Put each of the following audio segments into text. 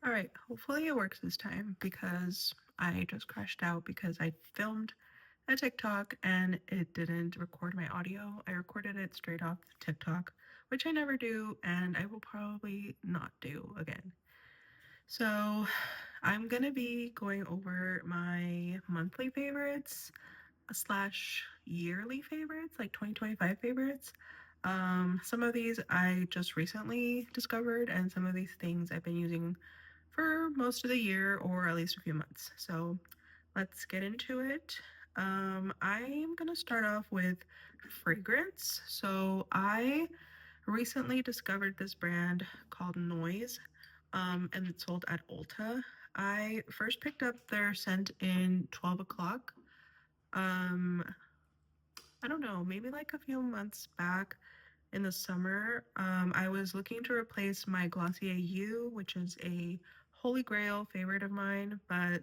All right, hopefully it works this time because I just crashed out because I filmed a TikTok and it didn't record my audio. I recorded it straight off TikTok, which I never do and I will probably not do again. So I'm gonna be going over my monthly favorites slash yearly favorites, like 2025 favorites. Some of these I just recently discovered, and some of these things I've been using for most of the year or at least a few months. So let's get into it. I'm gonna start off with fragrance. So I recently discovered this brand called Noise, and it's sold at Ulta. I first picked up their scent in 12 o'clock. Um, I don't know, maybe like a few months back in the summer. I was looking to replace my Glossier U, which is a holy grail favorite of mine, but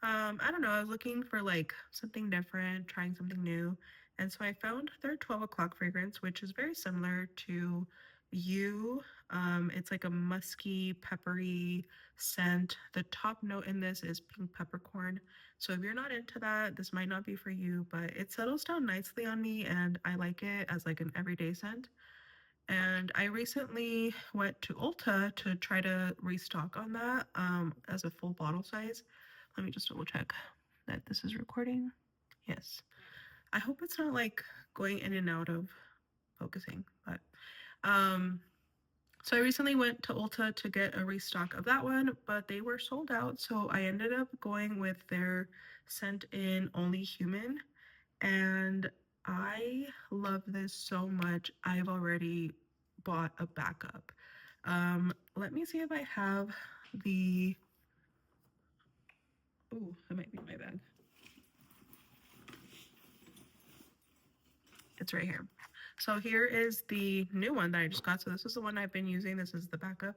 I don't know, I was looking for like something different, trying something new. And so I found their 12 o'clock fragrance, which is very similar to U. It's like a musky, peppery scent. The top note in this is pink peppercorn. So if you're not into that, this might not be for you, but it settles down nicely on me and I like it as like an everyday scent. And I recently went to Ulta to try to restock on that as a full bottle size. Let me just double check that this is recording. Yes. I hope it's not like going in and out of focusing, but um so I recently went to Ulta to get a restock of that one, but they were sold out, so I ended up going with their scent in Only Human, and I love this so much. I've already bought a backup. Let me see if I have the. Oh, that might be my bag. It's right here. So here is the new one that I just got. So this is the one I've been using. This is the backup.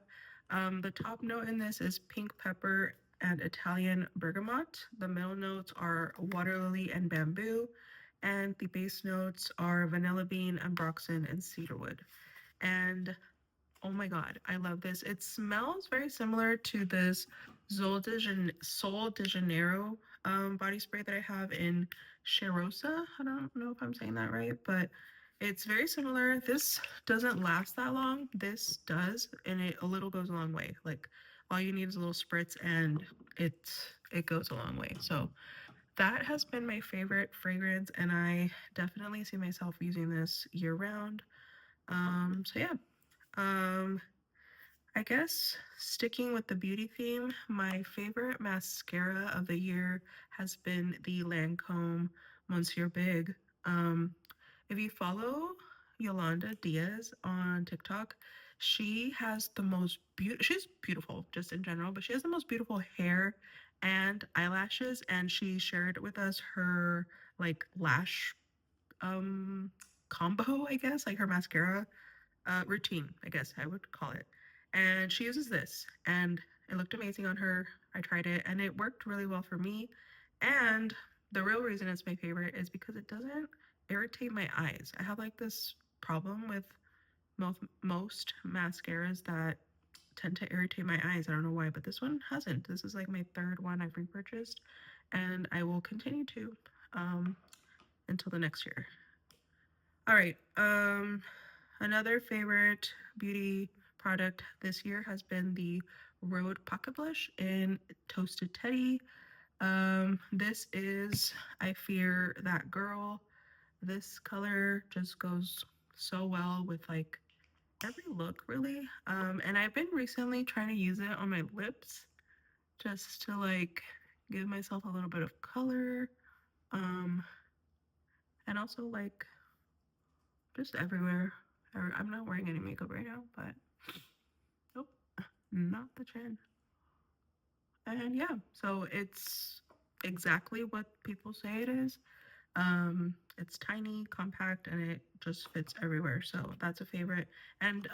The top note in this is pink pepper and Italian bergamot. The middle notes are water lily and bamboo. And the base notes are vanilla bean, ambroxan, and cedarwood. And oh my God, I love this. It smells very similar to this Sol de Janeiro body spray that I have in Cheirosa. I don't know if I'm saying that right, but it's very similar. This doesn't last that long. This does, and it a little goes a long way. Like all you need is a little spritz and it goes a long way. So that has been my favorite fragrance, and I definitely see myself using this year round. So yeah. Um, I guess sticking with the beauty theme, my favorite mascara of the year has been the Lancome Monsieur Big. Um, if you follow Yolanda Diaz on TikTok, she has the most beautiful, she's beautiful just in general, but she has the most beautiful hair and eyelashes. And she shared with us her like lash um combo, I guess, like her mascara routine, I guess I would call it. And she uses this, and it looked amazing on her. I tried it, and it worked really well for me. And the real reason it's my favorite is because it doesn't irritate my eyes. I have like this problem with most mascaras that tend to irritate my eyes. I don't know why, but this one hasn't. This is like my third one I've repurchased, and I will continue to um, until the next year. All right. Another favorite beauty product this year has been the Rhode Pocket Blush in Toasted Teddy. This is I Fear That Girl. This color just goes so well with like every look, really. And I've been recently trying to use it on my lips just to like give myself a little bit of color. Um, and also like just everywhere. I'm not wearing any makeup right now, but nope, not the chin. And yeah, so it's exactly what people say it is. It's tiny, compact, and it just fits everywhere. So that's a favorite. And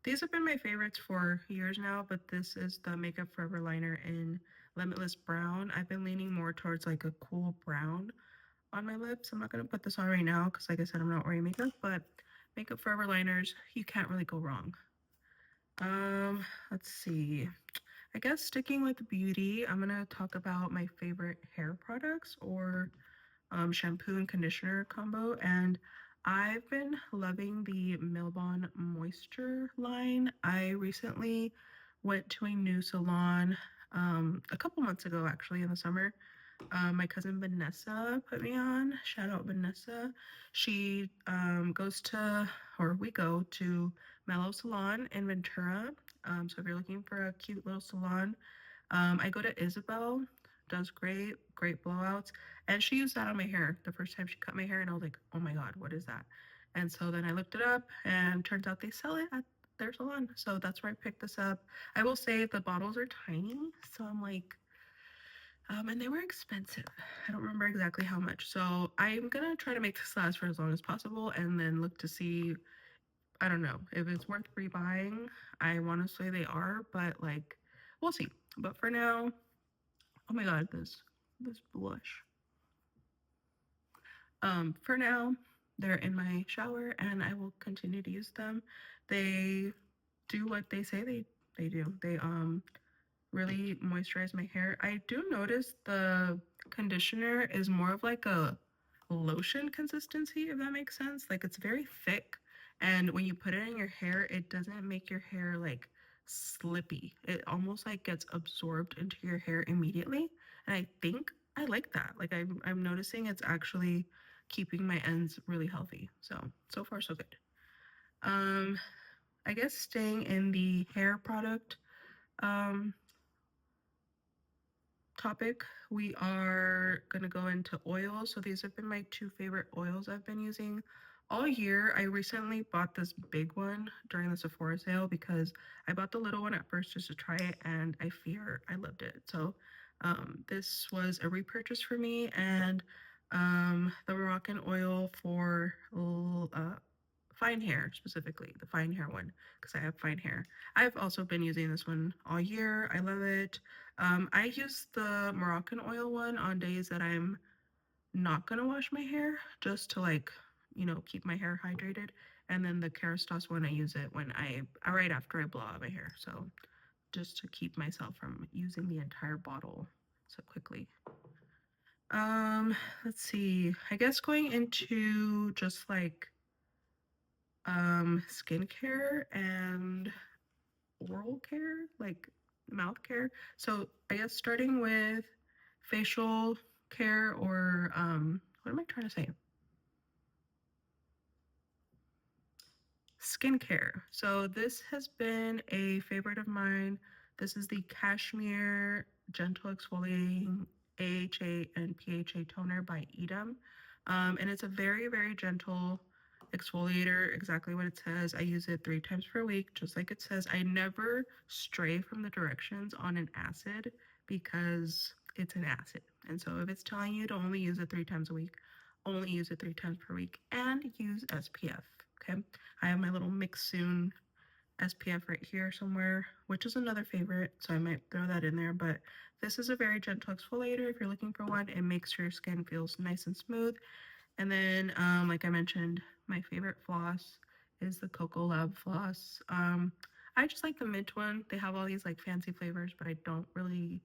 these have been my favorites for years now, but this is the Makeup Forever liner in Limitless Brown. I've been leaning more towards like a cool brown on my lips. I'm not gonna put this on right now because, like I said, I'm not wearing makeup, but Makeup Forever liners, you can't really go wrong. Let's see. I guess sticking with beauty, I'm gonna talk about my favorite hair products or shampoo and conditioner combo. And I've been loving the Milbon Moisture line. I recently went to a new salon a couple months ago, actually, in the summer. My cousin Vanessa put me on. Shout out Vanessa. She goes to, or we go to Mellow Salon in Ventura. So if you're looking for a cute little salon, I go to Isabel, does great, great blowouts. And she used that on my hair the first time she cut my hair, and I was like, oh my God, what is that? And so then I looked it up, and turns out they sell it at their salon. So that's where I picked this up. I will say the bottles are tiny, so I'm like, and they were expensive. I don't remember exactly how much. So I'm gonna try to make this last for as long as possible and then look to see, I don't know, if it's worth rebuying. I wanna say they are, but like we'll see. But for now, oh my god, this blush. For now, they're in my shower and I will continue to use them. They do what they say they do. They really moisturize my hair. I do notice the conditioner is more of like a lotion consistency, if that makes sense. Like it's very thick, and when you put it in your hair, it doesn't make your hair like slippy. It almost like gets absorbed into your hair immediately. And I think I like that. Like I'm noticing it's actually keeping my ends really healthy. So far so good. Um, I guess staying in the hair product um topic, we are going to go into oils. So these have been my two favorite oils I've been using all year. I recently bought this big one during the Sephora sale because I bought the little one at first just to try it and I fear I loved it. So this was a repurchase for me, and the Moroccan oil for fine hair, specifically the fine hair one, because I have fine hair. I've also been using this one all year. I love it. I use the Moroccan oil one on days that I'm not gonna wash my hair, just to like, keep my hair hydrated. And then the Kerastase one, I use it when right after I blow out my hair. So just to keep myself from using the entire bottle so quickly. Um, let's see. I guess going into just like skincare and oral care, like mouth care. So I guess starting with facial care or what am I trying to say? Skincare. So this has been a favorite of mine. This is the Cashmere Gentle Exfoliating AHA and PHA Toner by Edam. And it's a very, very gentle exfoliator, exactly what it says. I use it 3 times per week, just like it says. I never stray from the directions on an acid because it's an acid. And so if it's telling you to only use it 3 times a week, only use it 3 times per week and use SPF. Okay. I have my little mix soon SPF right here somewhere, which is another favorite, so I might throw that in there. But this is a very gentle exfoliator if you're looking for one. It makes sure your skin feels nice and smooth. And then, like I mentioned, my favorite floss is the Cocoa Lab floss. I just like the mint one. They have all these like fancy flavors, but I don't really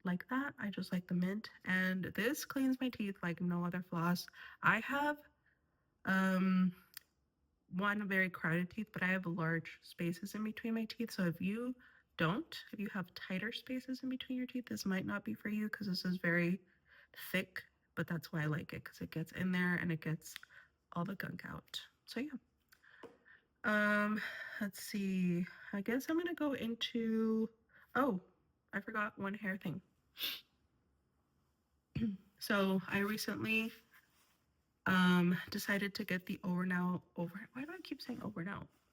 like that. I just like the mint. And this cleans my teeth like no other floss. I have um one very crowded teeth, but I have large spaces in between my teeth. So if you have tighter spaces in between your teeth, this might not be for you because this is very thick, but that's why I like it because it gets in there and it gets all the gunk out. So yeah. Um, let's see. I guess I'm gonna go into, oh, I forgot one hair thing. So I recently decided to get the why do I keep saying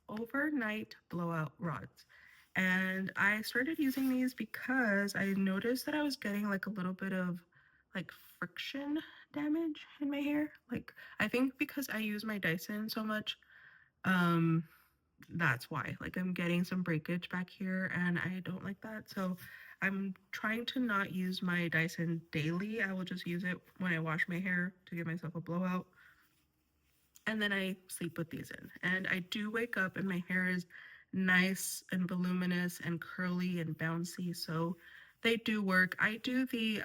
overnight blowout rods. And I started using these because I noticed that I was getting like a little bit of like friction damage in my hair. Like I think because I use my Dyson so much, um that's why. Like I'm getting some breakage back here and I don't like that. So I'm trying to not use my Dyson daily. I will just use it when I wash my hair to give myself a blowout, and then I sleep with these in. And I do wake up and my hair is nice and voluminous and curly and bouncy. So they do work. I do the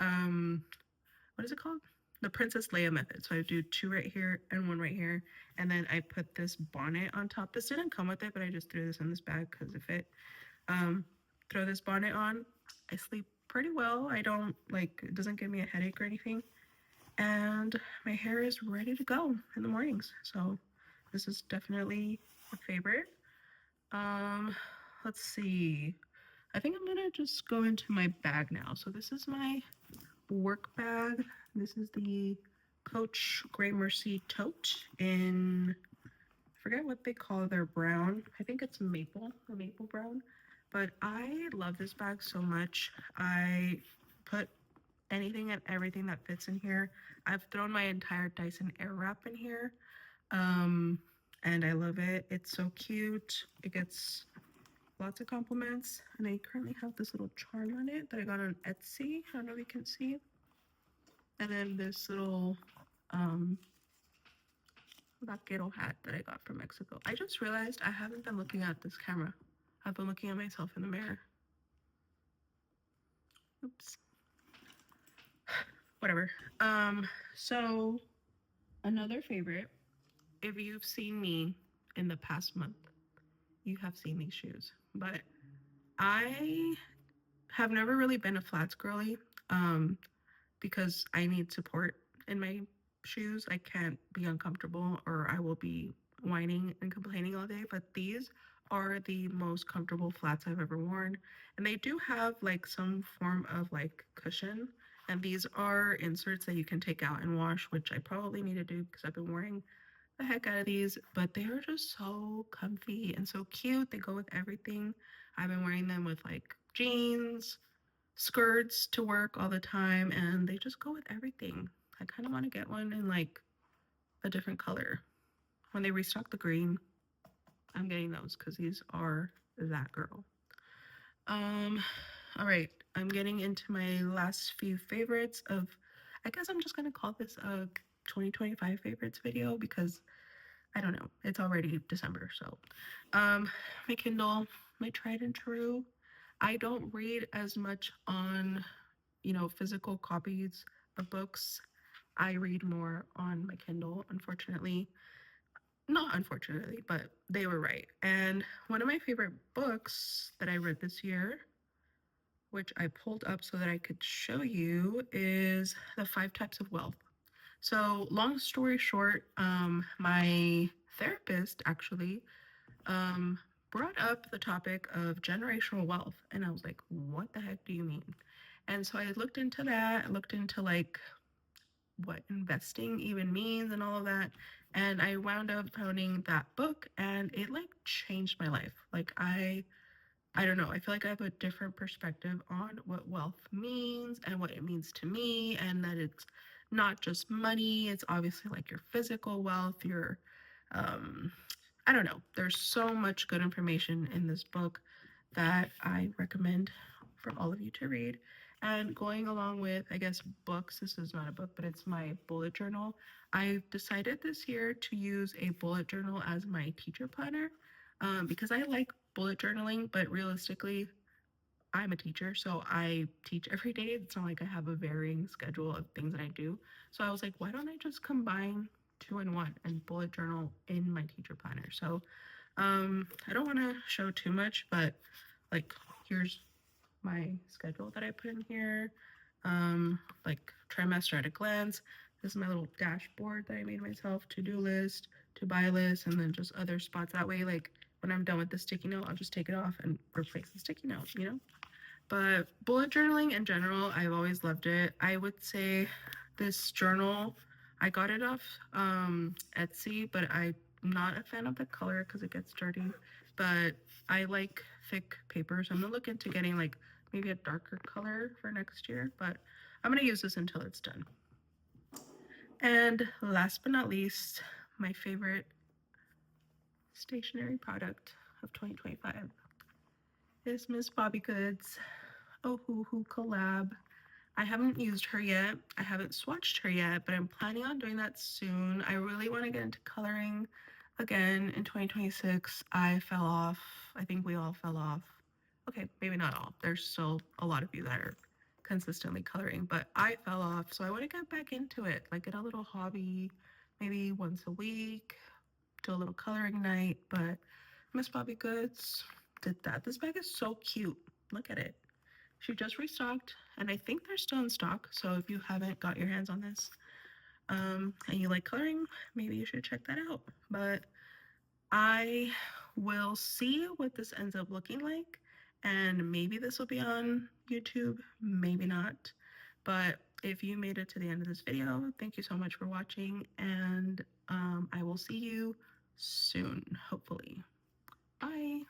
what is it called? The Princess Leia method. So I do two right here and one right here, and then I put this bonnet on top. This didn't come with it, but I just threw this in this bag because of it. Um, throw this bonnet on. I sleep pretty well. I don't like it doesn't give me a headache or anything, and my hair is ready to go in the mornings. So this is definitely a favorite. Um, let's see. I think I'm gonna just go into my bag now. So this is my work bag. This is the Coach Grey Mercy tote in, I forget what they call their brown. I think it's maple, the maple brown. But I love this bag so much. I put anything and everything that fits in here. I've thrown my entire Dyson Airwrap in here. Um, and I love it. It's so cute. It gets lots of compliments. And I currently have this little charm on it that I got on Etsy. I don't know if you can see. And then this little vaquero hat that I got from Mexico. I just realized I haven't been looking at this camera. I've been looking at myself in the mirror. Oops. Whatever. So another favorite, if you've seen me in the past month, you have seen these shoes. But I have never really been a flats girly. Um, because I need support in my shoes. I can't be uncomfortable or I will be whining and complaining all day. But these are the most comfortable flats I've ever worn. And they do have like some form of like cushion. And these are inserts that you can take out and wash, which I probably need to do because I've been wearing the heck out of these. But they are just so comfy and so cute. They go with everything. I've been wearing them with like jeans, skirts to work all the time, and they just go with everything. I kind of want to get one in like a different color. When they restock the green, I'm getting those because these are that girl. Um, all right, I'm getting into my last few favorites of, I guess I'm just gonna call this a 2025 favorites video because I don't know, it's already December. So, my Kindle, my tried and true. I don't read as much on physical copies of books. I read more on my Kindle, unfortunately. Not unfortunately, but they were right. And one of my favorite books that I read this year, which I pulled up so that I could show you, is The Five Types of Wealth. So, long story short, my therapist actually um, brought up the topic of generational wealth. And I was like, what the heck do you mean? And so I looked into that, I looked into like what investing even means and all of that. And I wound up owning that book and it like changed my life. Like I don't know, I feel like I have a different perspective on what wealth means and what it means to me, and that it's not just money, it's obviously like your physical wealth, your um I don't know. There's so much good information in this book that I recommend for all of you to read. And going along with, I guess, books, this is not a book, but it's my bullet journal. I decided this year to use a bullet journal as my teacher planner because I like bullet journaling, but realistically, I'm a teacher, so I teach every day. It's not like I have a varying schedule of things that I do. So I was like, why don't I just combine two in one and bullet journal in my teacher planner? So I don't want to show too much, but like here's my schedule that I put in here. Like trimester at a glance. This is my little dashboard that I made myself, to-do list, to buy list, and then just other spots. That way, like when I'm done with the sticky note, I'll just take it off and replace the sticky note. But bullet journaling in general, I've always loved it. I would say this journal, I got it off Etsy, but I'm not a fan of the color because it gets dirty. But I like thick paper, so I'm gonna look into getting like maybe a darker color for next year. But I'm gonna use this until it's done. And last but not least, my favorite stationery product of 2025 is Miss Bobby Goods Oh Hoo Hoo collab. I haven't used her yet. I haven't swatched her yet, but I'm planning on doing that soon. I really want to get into coloring. Again, in 2026, I fell off. I think we all fell off. Okay, maybe not all. There's still a lot of you that are consistently coloring, but I fell off. So I want to get back into it, like get a little hobby, maybe once a week, do a little coloring night. But Miss Bobby Goods did that. This bag is so cute. Look at it. She just restocked, and I think they're still in stock. So if you haven't got your hands on this, and you like coloring, maybe you should check that out. But I will see what this ends up looking like, and maybe this will be on YouTube, maybe not. But if you made it to the end of this video, thank you so much for watching, and I will see you soon, hopefully. Bye.